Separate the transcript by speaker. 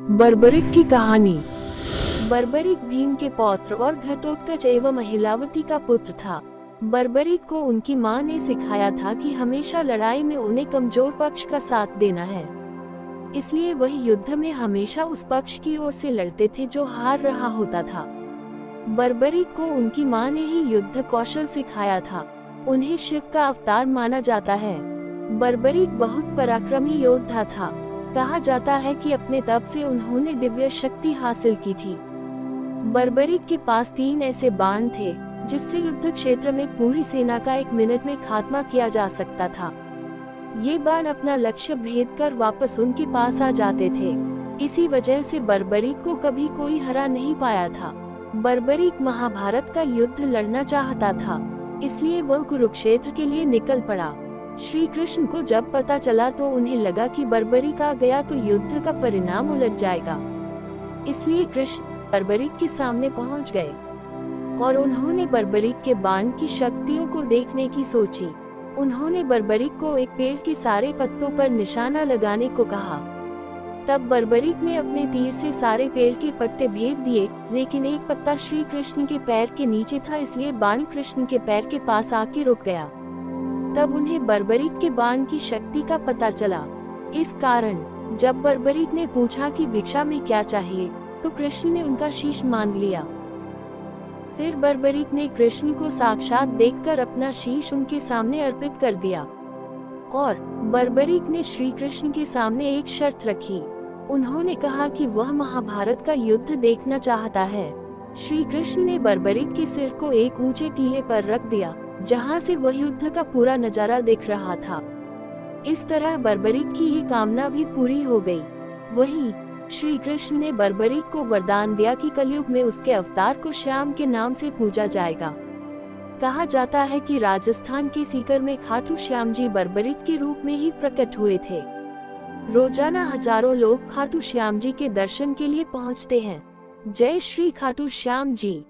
Speaker 1: बर्बरिक की कहानी।
Speaker 2: बर्बरिक भीम के पौत्र और घटोत्कच एवं महिलावती का पुत्र था। बर्बरिक को उनकी मां ने सिखाया था कि हमेशा लड़ाई में उन्हें कमजोर पक्ष का साथ देना है, इसलिए वह युद्ध में हमेशा उस पक्ष की ओर से लड़ते थे जो हार रहा होता था। बर्बरिक को उनकी मां ने ही युद्ध कौशल सिखाया था। उन्हें शिव का अवतार माना जाता है। बर्बरिक बहुत पराक्रमी योद्धा था। कहा जाता है कि अपने तप से उन्होंने दिव्य शक्ति हासिल की थी। बर्बरिक के पास 3 ऐसे बाण थे जिससे युद्ध क्षेत्र में पूरी सेना का 1 मिनट में खात्मा किया जा सकता था। ये बाण अपना लक्ष्य भेद कर वापस उनके पास आ जाते थे। इसी वजह से बर्बरिक को कभी कोई हरा नहीं पाया था। बर्बरिक महाभारत का युद्ध लड़ना चाहता था, इसलिए वह कुरुक्षेत्र के लिए निकल पड़ा। श्री कृष्ण को जब पता चला तो उन्हें लगा कि बर्बरिक आ गया तो युद्ध का परिणाम उलट जाएगा, इसलिए कृष्ण बर्बरिक के सामने पहुंच गए और उन्होंने बर्बरिक के बाण की शक्तियों को देखने की सोची। उन्होंने बर्बरिक को एक पेड़ के सारे पत्तों पर निशाना लगाने को कहा। तब बर्बरिक ने अपने तीर से सारे पेड़ के पत्ते भेद दिए, लेकिन एक पत्ता श्री कृष्ण के पैर के नीचे था, इसलिए बाण कृष्ण के पैर के पास आके रुक गया। तब उन्हें बर्बरिक के बाण की शक्ति का पता चला। इस कारण जब बर्बरिक ने पूछा कि भिक्षा में क्या चाहिए, तो कृष्ण ने उनका शीश मान लिया। फिर बर्बरिक ने कृष्ण को साक्षात देखकर अपना शीश उनके सामने अर्पित कर दिया और बर्बरिक ने श्री कृष्ण के सामने एक शर्त रखी। उन्होंने कहा कि वह महाभारत का युद्ध देखना चाहता है। श्री कृष्ण ने बर्बरिक के सिर को एक ऊंचे टीले पर रख दिया, जहां से वह युद्ध का पूरा नजारा दिख रहा था। इस तरह बर्बरिक की ये कामना भी पूरी हो गई। वहीं श्री कृष्ण ने बर्बरिक को वरदान दिया कि कलयुग में उसके अवतार को श्याम के नाम से पूजा जाएगा। कहा जाता है कि राजस्थान के सीकर में खाटू श्याम जी बर्बरिक के रूप में ही प्रकट हुए थे। रोजाना हजारों लोग खाटू श्याम जी के दर्शन के लिए पहुंचते हैं। जय श्री खाटू श्याम जी।